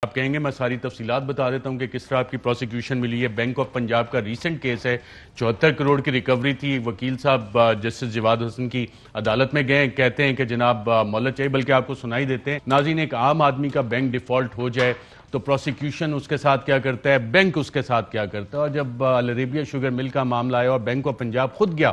آپ کہیں گے میں ساری تفصیلات بتا دیتا ہوں کہ کس طرح آپ کی پروسیکیوشن ملی ہے۔ بینک آف پنجاب کا ریسنٹ کیس ہے، 74 کروڑ کی ریکوری تھی۔ وکیل صاحب جسٹس جواد حسن کی عدالت میں گئے، کہتے ہیں کہ جناب مہلت چاہیے، بلکہ آپ کو سنائی دیتے ہیں۔ ناظرین، ایک عام آدمی کا بینک ڈیفالٹ ہو جائے تو پروسیکیوشن اس کے ساتھ کیا کرتا ہے، بینک اس کے ساتھ کیا کرتا ہے۔ اور جب العربیہ شوگر مل کا معاملہ آیا اور بینک آف پنجاب خود گیا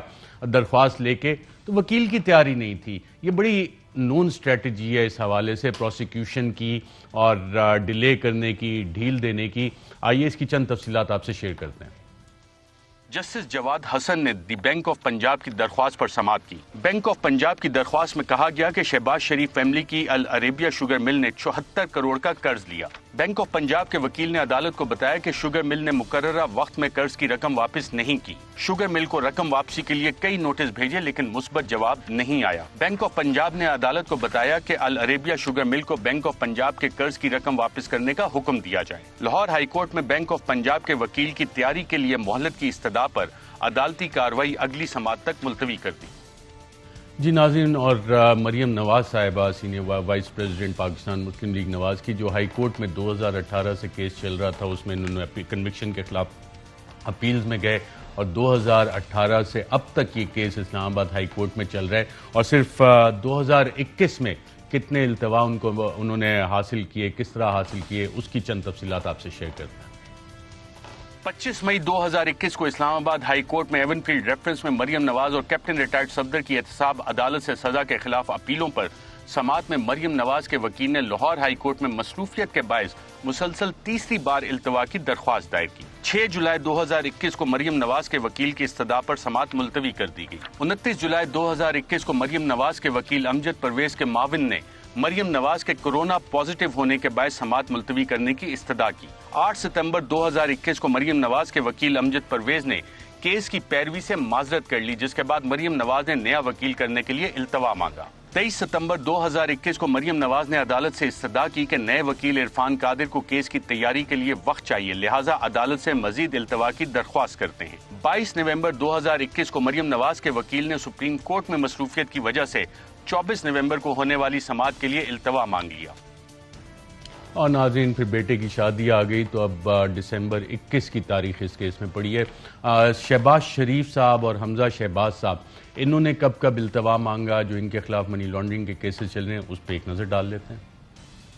درخواست لے کے، تو وکیل کی تیاری نہیں تھی۔ یہ بڑی نون اسٹریٹجی ہے اس حوالے سے پروسیکیوشن کی اور ڈیلے کرنے کی، ڈھیل دینے کی۔ آئیے اس کی چند تفصیلات آپ سے شیئر کرتے ہیں۔ جسٹس جواد حسن نے دی بینک آف پنجاب کی درخواست پر سماعت کی۔ بینک آف پنجاب کی درخواست میں کہا گیا کہ شہباز شریف فیملی کی العربیہ شوگر مل نے 74 کروڑ کا قرض لیا۔ بینک آف پنجاب کے وکیل نے عدالت کو بتایا کہ شوگر مل نے مقررہ وقت میں قرض کی رقم واپس نہیں کی۔ شوگر مل کو رقم واپسی کے لیے کئی نوٹس بھیجے لیکن مثبت جواب نہیں آیا۔ بینک آف پنجاب نے عدالت کو بتایا کہ العربیہ شوگر مل کو بینک آف پنجاب کے قرض کی رقم واپس کرنے کا حکم دیا جائے۔ لاہور ہائی کورٹ میں بینک آف پنجاب کے وکیل کی تیاری کے لیے مہلت کی استدعا پر عدالتی کارروائی اگلی سماعت تک ملتوی کر دی۔ جی ناظرین، اور مریم نواز صاحبہ سینئر وائس پریزیڈنٹ پاکستان مسلم لیگ نواز کی جو ہائی کورٹ میں 2018 سے کیس چل رہا تھا، اس میں انہوں نے کنوکشن کے خلاف اپیلز میں گئے اور 2018 سے اب تک یہ کیس اسلام آباد ہائی کورٹ میں چل رہا ہے، اور صرف 2021 میں کتنے التوا انہوں نے حاصل کیے، کس طرح حاصل کیے، اس کی چند تفصیلات آپ سے شیئر کرتے ہیں۔ 25 مئی 2021 کو اسلام آباد ہائی کورٹ میں ایون فیلڈ ریفرنس میں مریم نواز اور کیپٹن ریٹائرڈ صفدر کی احتساب عدالت سے سزا کے خلاف اپیلوں پر سماعت میں مریم نواز کے وکیل نے لاہور ہائی کورٹ میں مصروفیت کے باعث مسلسل تیسری بار التوا کی درخواست دائر کی۔ 6 جولائی 2021 کو مریم نواز کے وکیل کی استدعا پر سماعت ملتوی کر دی گئی۔ 29 جولائی 2021 کو مریم نواز کے وکیل امجد پرویز کے معاون نے مریم نواز کے کورونا پازیٹیو ہونے کے باعث سماعت ملتوی کرنے کی استدعا کی۔ 8 ستمبر 2021 کو مریم نواز کے وکیل امجد پرویز نے کیس کی پیروی سے معذرت کر لی، جس کے بعد مریم نواز نے نیا وکیل کرنے کے لیے التوا مانگا۔ 23 ستمبر 2021 کو مریم نواز نے عدالت سے استدعا کی کہ نئے وکیل عرفان قادر کو کیس کی تیاری کے لیے وقت چاہیے، لہٰذا عدالت سے مزید التوا کی درخواست کرتے ہیں۔ 22 نومبر 2021 کو مریم نواز کے وکیل نے سپریم کورٹ میں مصروفیت کی وجہ سے 24 نومبر کو ہونے والی سماعت کے لیے التوا مانگ لیا۔ اور ناظرین، پھر بیٹے کی شادی آ گئی تو اب دسمبر 21 کی تاریخ اس کیس میں پڑی ہے۔ شہباز شریف صاحب اور حمزہ شہباز صاحب، انہوں نے کب کب التوا مانگا؟ جو ان کے خلاف منی لانڈرنگ کے کیسز چل رہے ہیں اس پہ ایک نظر ڈال لیتے ہیں۔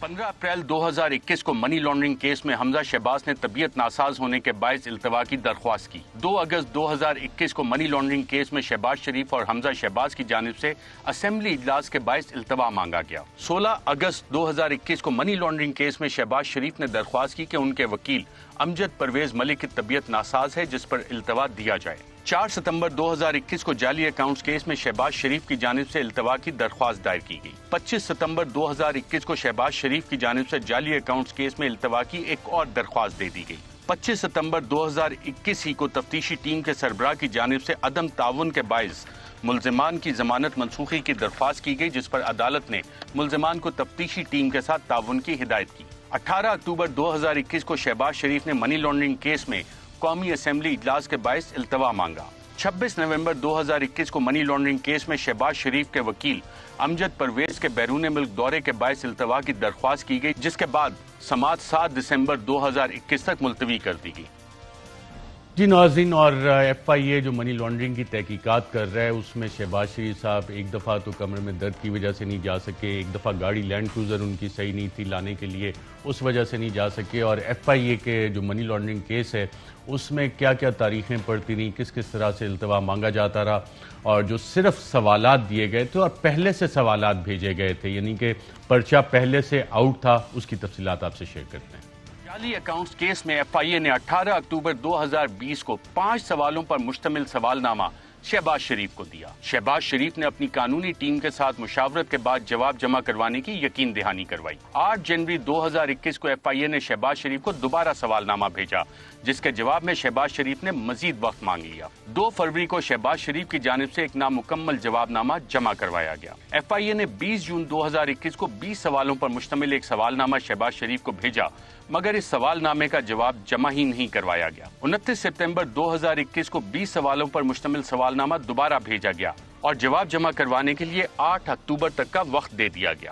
15 اپریل 2021 کو منی لانڈرنگ کیس میں حمزہ شہباز نے طبیعت ناساز ہونے کے باعث التوا کی درخواست کی۔ 2 اگست 2021 کو منی لانڈرنگ کیس میں شہباز شریف اور حمزہ شہباز کی جانب سے اسمبلی اجلاس کے باعث التوا مانگا گیا۔ 16 اگست 2021 کو منی لانڈرنگ کیس میں شہباز شریف نے درخواست کی کہ ان کے وکیل امجد پرویز ملک کی طبیعت ناساز ہے، جس پر التوا دیا جائے۔ 4 ستمبر 2021 کو جعلی اکاؤنٹس کیس میں شہباز شریف کی جانب سے التوا کی درخواست دائر کی گئی۔ 25 ستمبر 2021 کو شہباز شریف کی جانب سے جعلی اکاؤنٹس کیس میں التوا کی ایک اور درخواست دے دی گئی۔ 25 ستمبر 2021 ہی کو تفتیشی ٹیم کے سربراہ کی جانب سے عدم تعاون کے باعث ملزمان کی ضمانت منسوخی کی درخواست کی گئی، جس پر عدالت نے ملزمان کو تفتیشی ٹیم کے ساتھ تعاون کی ہدایت کی۔ 18 اکتوبر 2021 کو شہباز شریف نے منی لانڈرنگ کیس میں قومی اسمبلی اجلاس کے باعث التوا مانگا۔ 26 نومبر 2021 کو منی لانڈرنگ کیس میں شہباز شریف کے وکیل امجد پرویز کے بیرون ملک دورے کے باعث التوا کی درخواست کی گئی، جس کے بعد سماعت 7 دسمبر 2021 تک ملتوی کر دی گئی۔ جی ناظرین، اور ایف آئی اے جو منی لانڈرنگ کی تحقیقات کر رہا ہے، اس میں شہباز شریف صاحب ایک دفعہ تو کمر میں درد کی وجہ سے نہیں جا سکے، ایک دفعہ گاڑی لینڈ کروزر ان کی صحیح نہیں تھی لانے کے لیے، اس وجہ سے نہیں جا سکے، اور ایف آئی اے کے جو منی لانڈرنگ کیس ہے اس میں کیا کیا تاریخیں پڑتی رہیں، کس کس طرح سے التوا مانگا جاتا رہا، اور جو صرف سوالات دیے گئے تھے اور پہلے سے سوالات بھیجے گئے تھے، یعنی کہ پرچہ پہلے سے آؤٹ تھا، اس کی تفصیلات آپ سے شیئر کرتے ہیں۔ جعلی اکاؤنٹس کیس میں ایف آئی اے نے 18 اکتوبر 2020 کو 5 سوالوں پر مشتمل سوال نامہ شہباز شریف کو دیا۔ شہباز شریف نے اپنی قانونی ٹیم کے ساتھ مشاورت کے بعد جواب جمع کروانے کی یقین دہانی کروائی۔ 8 جنوری 2021 کو ایف آئی اے نے شہباز شریف کو دوبارہ سوال نامہ بھیجا، جس کے جواب میں شہباز شریف نے مزید وقت مانگ لیا۔ 2 فروری کو شہباز شریف کی جانب سے ایک نامکمل جواب نامہ جمع کروایا گیا۔ ایف آئی اے نے 20 جون 2021 کو 20 سوالوں پر مشتمل ایک سوال نامہ شہباز شریف کو بھیجا، مگر اس سوال نامے کا جواب جمع ہی نہیں کروایا گیا۔ 29 سپتمبر 2021 کو 20 سوالوں پر مشتمل سوال نامہ دوبارہ بھیجا گیا اور جواب جمع کروانے کے لیے 8 اکتوبر تک کا وقت دے دیا گیا۔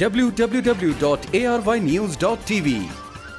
www.arvnews.tv।